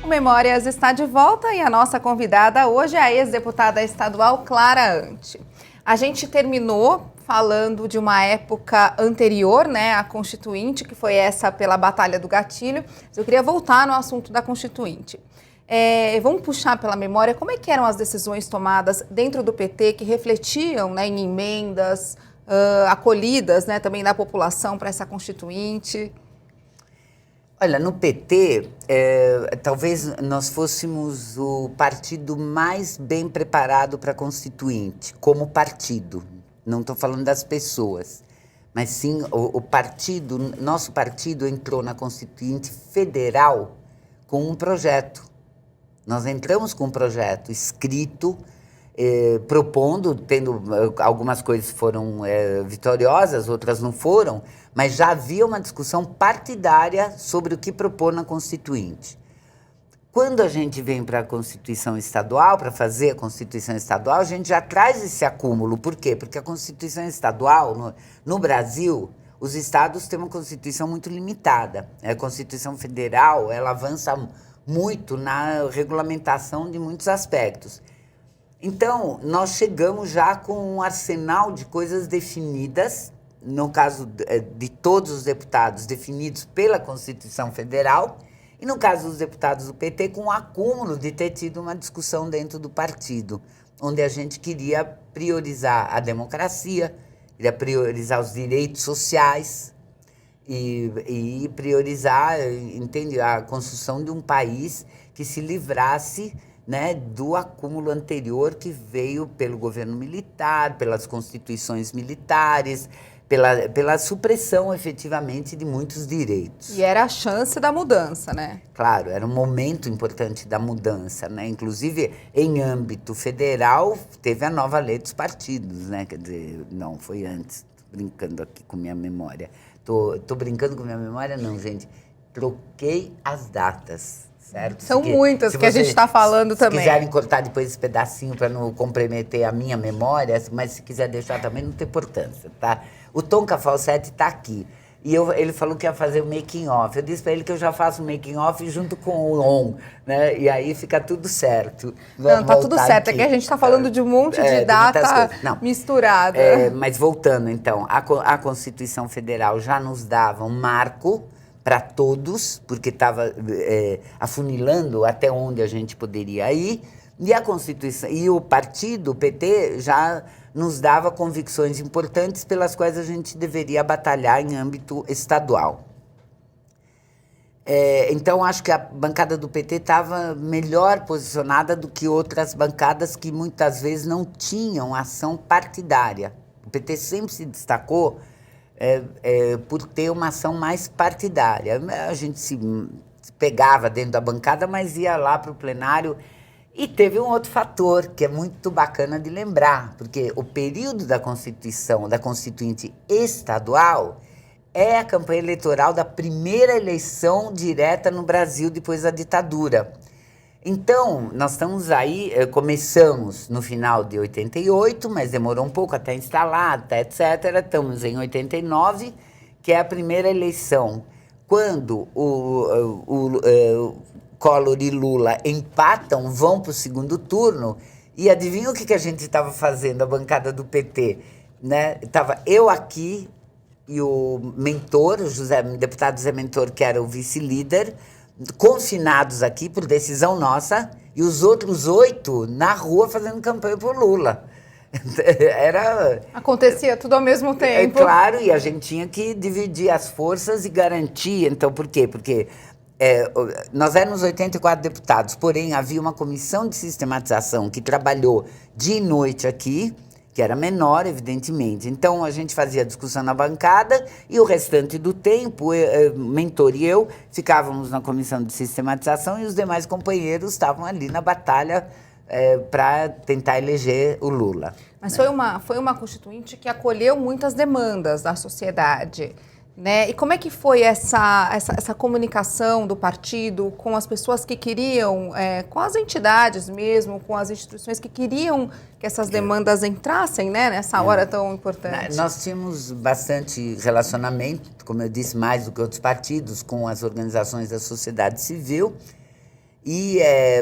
Memórias está de volta e a nossa convidada hoje é a ex-deputada estadual Clara Ante. A gente terminou falando de uma época anterior, né, à Constituinte, que foi essa pela Batalha do Gatilho. Eu queria voltar no assunto da Constituinte. Vamos puxar pela memória como é que eram as decisões tomadas dentro do PT que refletiam, né, em emendas acolhidas, né, também da população para essa Constituinte. Olha, no PT, talvez nós fôssemos o partido mais bem preparado para a Constituinte, como partido. Não estou falando das pessoas, mas sim o partido, nosso partido entrou na Constituinte Federal com um projeto. Nós entramos com um projeto escrito, propondo, tendo algumas coisas foram vitoriosas, outras não foram, mas já havia uma discussão partidária sobre o que propor na Constituinte. Quando a gente vem para a Constituição Estadual, para fazer a Constituição Estadual, a gente já traz esse acúmulo. Por quê? Porque a Constituição Estadual, no Brasil, os estados têm uma Constituição muito limitada. A Constituição Federal, ela avança muito na regulamentação de muitos aspectos. Então, nós chegamos já com um arsenal de coisas definidas, no caso de todos os deputados definidos pela Constituição Federal, e no caso dos deputados do PT, com o acúmulo de ter tido uma discussão dentro do partido, onde a gente queria priorizar a democracia, queria priorizar os direitos sociais e priorizar, entende, a construção de um país que se livrasse, né, do acúmulo anterior que veio pelo governo militar, pelas constituições militares, pela supressão, efetivamente, de muitos direitos. E era a chance da mudança, né? Claro, era um momento importante da mudança, né? Inclusive, em âmbito federal, teve a nova lei dos partidos, né? Quer dizer, não, foi antes. Tô brincando aqui com minha memória. Tô brincando com minha memória? Não, gente. Troquei as datas. Certo? São muitas que a gente está falando também. Se quiserem cortar depois esse pedacinho para não comprometer a minha memória, mas se quiser deixar também, não tem importância, tá? O Tom Cafalcetti está aqui. E ele falou que ia fazer o making-off. Eu disse para ele que eu já faço o making-off junto com o on, né? E aí fica tudo certo. Não, tá tudo certo. Aqui. É que a gente está falando de um monte de data misturada. Mas voltando, então, a Constituição Federal já nos dava um marco para todos, porque estava afunilando até onde a gente poderia ir, e a Constituição e o partido, o PT, já nos dava convicções importantes pelas quais a gente deveria batalhar em âmbito estadual. Então, acho que a bancada do PT estava melhor posicionada do que outras bancadas que muitas vezes não tinham ação partidária. O PT sempre se destacou por ter uma ação mais partidária. A gente se pegava dentro da bancada, mas ia lá para o plenário. E teve um outro fator que é muito bacana de lembrar, porque o período da Constituição, da Constituinte Estadual, é a campanha eleitoral da primeira eleição direta no Brasil depois da ditadura. Então, nós estamos aí, começamos no final de 88, mas demorou um pouco até instalar, até etc. Estamos em 89, que é a primeira eleição. Quando o Collor e Lula empatam, vão para o segundo turno, e adivinha o que a gente estava fazendo, a bancada do PT? Né? Estava eu aqui e o mentor, o deputado José Mentor, que era o vice-líder, confinados aqui por decisão nossa, e os outros 8 na rua fazendo campanha por Lula. Acontecia tudo ao mesmo tempo. Claro, e a gente tinha que dividir as forças e garantir. Então, por quê? Porque nós éramos 84 deputados, porém havia uma comissão de sistematização que trabalhou dia e noite aqui, que era menor, evidentemente. Então, a gente fazia discussão na bancada e o restante do tempo, Mentor e eu, ficávamos na comissão de sistematização e os demais companheiros estavam ali na batalha para tentar eleger o Lula. Mas foi uma constituinte que acolheu muitas demandas da sociedade. Né? E como é que foi essa comunicação do partido com as pessoas que queriam, com as entidades mesmo, com as instituições que queriam que essas demandas entrassem, né, nessa hora tão importante? Nós tínhamos bastante relacionamento, como eu disse, mais do que outros partidos, com as organizações da sociedade civil.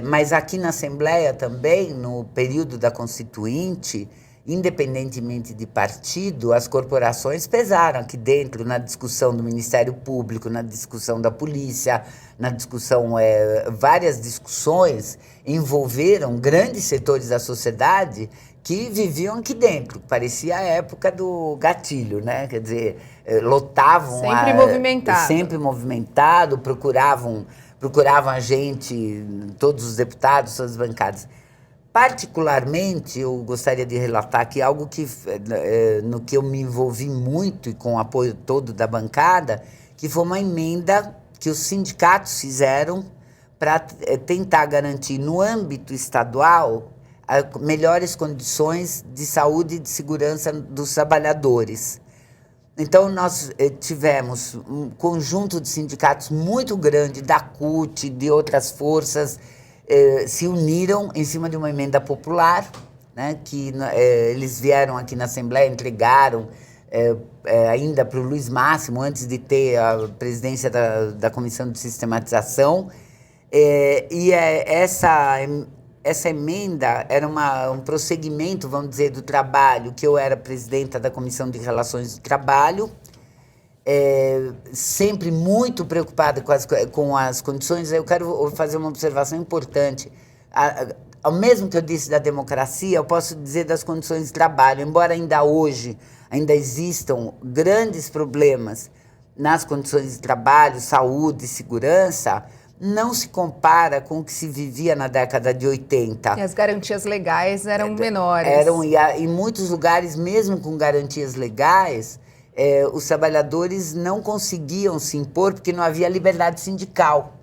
Mas aqui na Assembleia também, no período da Constituinte, independentemente de partido, as corporações pesaram aqui dentro na discussão do Ministério Público, na discussão da polícia, na discussão, várias discussões envolveram grandes setores da sociedade que viviam aqui dentro. Parecia a época do gatilho, né? Quer dizer, lotavam... Sempre movimentado. Sempre movimentado, procuravam a gente, todos os deputados, todas as bancadas. Particularmente, eu gostaria de relatar aqui algo no que eu me envolvi muito e com o apoio todo da bancada, que foi uma emenda que os sindicatos fizeram para tentar garantir no âmbito estadual melhores condições de saúde e de segurança dos trabalhadores. Então, nós tivemos um conjunto de sindicatos muito grande, da CUT, de outras forças, se uniram em cima de uma emenda popular, né, que eles vieram aqui na Assembleia, entregaram ainda para o Luiz Máximo, antes de ter a presidência da Comissão de Sistematização, essa emenda era um prosseguimento, vamos dizer, do trabalho, que eu era presidenta da Comissão de Relações do Trabalho, sempre muito preocupada com as condições. Eu quero fazer uma observação importante. Ao mesmo que eu disse da democracia, eu posso dizer das condições de trabalho. Embora ainda hoje existam grandes problemas nas condições de trabalho, saúde e segurança, não se compara com o que se vivia na década de 80. E as garantias legais eram menores. E em muitos lugares, mesmo com garantias legais, os trabalhadores não conseguiam se impor porque não havia liberdade sindical.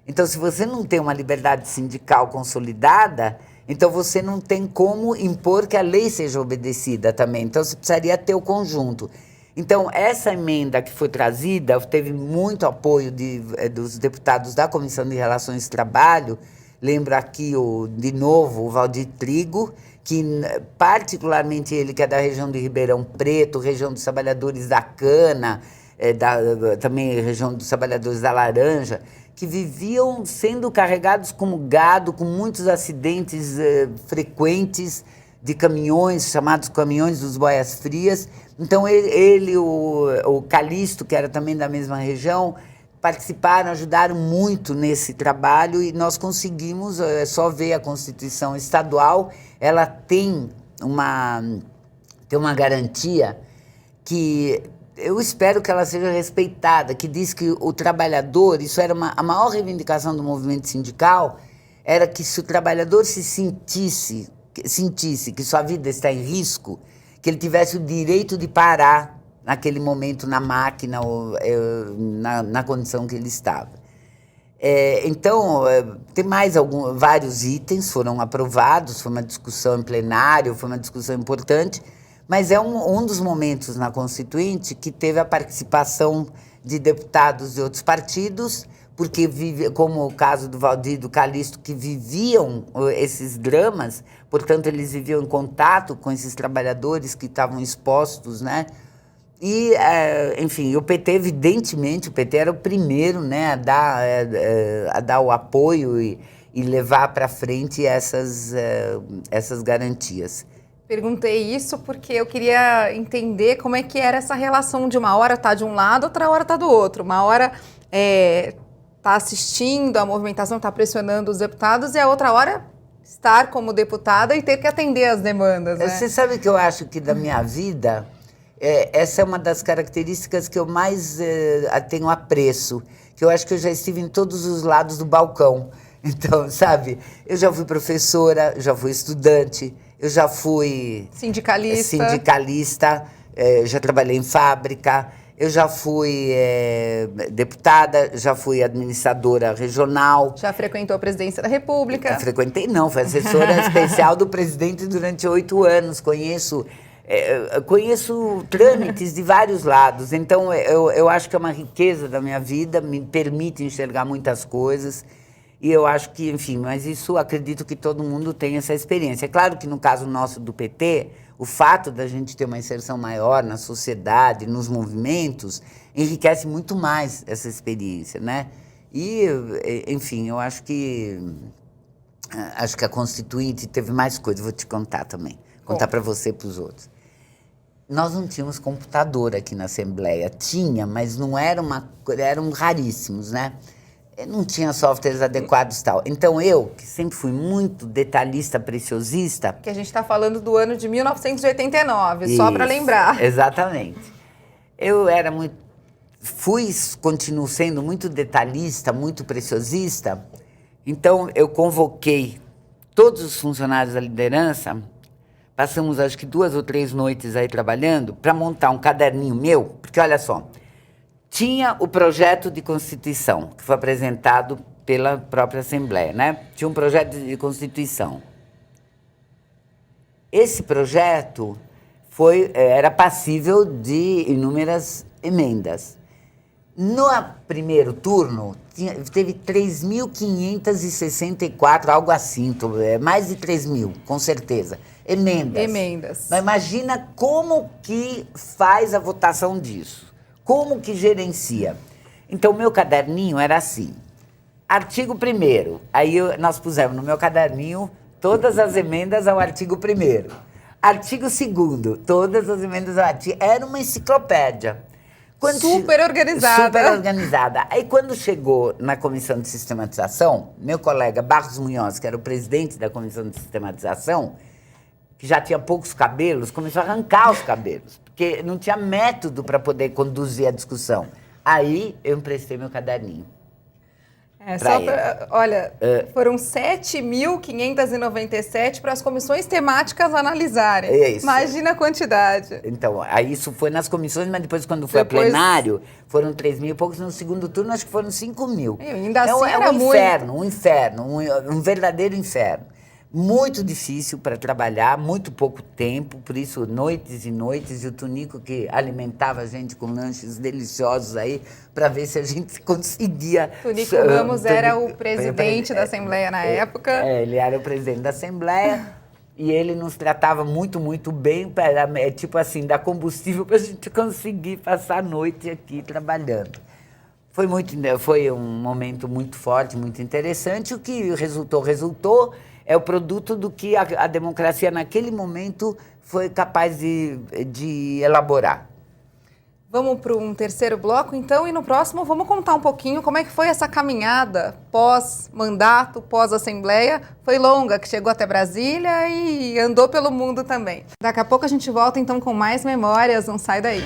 Então, se você não tem uma liberdade sindical consolidada, então você não tem como impor que a lei seja obedecida também. Então, você precisaria ter o conjunto. Então, essa emenda que foi trazida teve muito apoio dos deputados da Comissão de Relações do Trabalho. Lembro aqui, de novo, o Valdir Trigo, que particularmente ele, que é da região de Ribeirão Preto, região dos trabalhadores da cana, também região dos trabalhadores da laranja, que viviam sendo carregados como gado, com muitos acidentes frequentes de caminhões, chamados caminhões dos boias frias. Então, o Calixto, que era também da mesma região, participaram, ajudaram muito nesse trabalho e nós conseguimos, só ver a Constituição Estadual, ela tem uma garantia que eu espero que ela seja respeitada, que diz que o trabalhador, isso era a maior reivindicação do movimento sindical, era que se o trabalhador se sentisse que sua vida está em risco, que ele tivesse o direito de parar naquele momento na máquina ou na condição que ele estava. Então, tem mais vários itens foram aprovados, foi uma discussão em plenário, foi uma discussão importante, mas é um dos momentos na Constituinte que teve a participação de deputados de outros partidos, porque, como o caso do Valdir e do Calixto, que viviam esses dramas, portanto, eles viviam em contato com esses trabalhadores que estavam expostos, né? E, enfim, o PT, evidentemente, o PT era o primeiro, né, a dar o apoio e levar para frente essas garantias. Perguntei isso porque eu queria entender como é que era essa relação de uma hora tá de um lado, outra hora tá do outro. Uma hora tá assistindo a movimentação, tá pressionando os deputados, e a outra hora estar como deputada e ter que atender as demandas, né? Você sabe que eu acho que da minha vida, essa é uma das características que eu mais tenho apreço, que eu acho que eu já estive em todos os lados do balcão. Então, sabe, eu já fui professora, já fui estudante, eu já fui sindicalista, já trabalhei em fábrica, eu já fui deputada, já fui administradora regional. Já frequentou a presidência da República? Não frequentei, não, fui assessora especial do presidente durante 8 anos, conheço trâmites de vários lados, então eu acho que é uma riqueza da minha vida, me permite enxergar muitas coisas. E eu acho que, enfim, mas isso acredito que todo mundo tem essa experiência. É claro que no caso nosso do PT, o fato da gente ter uma inserção maior na sociedade, nos movimentos, enriquece muito mais essa experiência, né? E, enfim, eu acho que a Constituinte teve mais coisas, vou te contar também. Contar para você e para os outros. Nós não tínhamos computador aqui na Assembleia. Tinha, mas não era eram raríssimos, né? Não tinha softwares adequados e tal. Então eu, que sempre fui muito detalhista, preciosista... Que a gente está falando do ano de 1989, só para lembrar. Exatamente. Eu era muito... continuo sendo muito detalhista, muito preciosista. Então eu convoquei todos os funcionários da liderança. Passamos, acho que 2 ou 3 noites aí trabalhando para montar um caderninho meu, porque, olha só, tinha o projeto de Constituição, que foi apresentado pela própria Assembleia, né? Tinha um projeto de Constituição. Esse projeto era passível de inúmeras emendas. No primeiro turno, teve 3.564, algo assim, mais de 3.000, com certeza. Emendas. Mas imagina como que faz a votação disso. Como que gerencia. Então, o meu caderninho era assim. Artigo 1º. Aí nós pusemos no meu caderninho todas as emendas ao artigo 1º. Artigo 2º. Todas as emendas ao artigo... Era uma enciclopédia. Super organizada. Super organizada. Aí, quando chegou na Comissão de Sistematização, meu colega Barros Munhoz, que era o presidente da Comissão de Sistematização, que já tinha poucos cabelos, começou a arrancar os cabelos, porque não tinha método para poder conduzir a discussão. Aí, eu emprestei meu caderninho. Olha, foram 7.597 para as comissões temáticas analisarem. É isso. Imagina a quantidade. Então, aí isso foi nas comissões, mas depois, quando foi a plenário, foram 3.000 e poucos. No segundo turno, acho que foram 5.000. Ainda então, assim é era um inferno, um verdadeiro inferno. Muito difícil para trabalhar, muito pouco tempo, por isso noites e noites, e o Tunico que alimentava a gente com lanches deliciosos aí, para ver se a gente conseguia... Tunico Ramos era o presidente da Assembleia na época. Ele era o presidente da Assembleia e ele nos tratava muito, muito bem, tipo assim, dar combustível para a gente conseguir passar a noite aqui trabalhando. Foi um momento muito forte, muito interessante, o que resultou... É o produto do que a democracia, naquele momento, foi capaz de elaborar. Vamos para um terceiro bloco, então, e no próximo vamos contar um pouquinho como é que foi essa caminhada pós-mandato, pós-assembleia. Foi longa, que chegou até Brasília e andou pelo mundo também. Daqui a pouco a gente volta, então, com mais memórias. Não sai daí.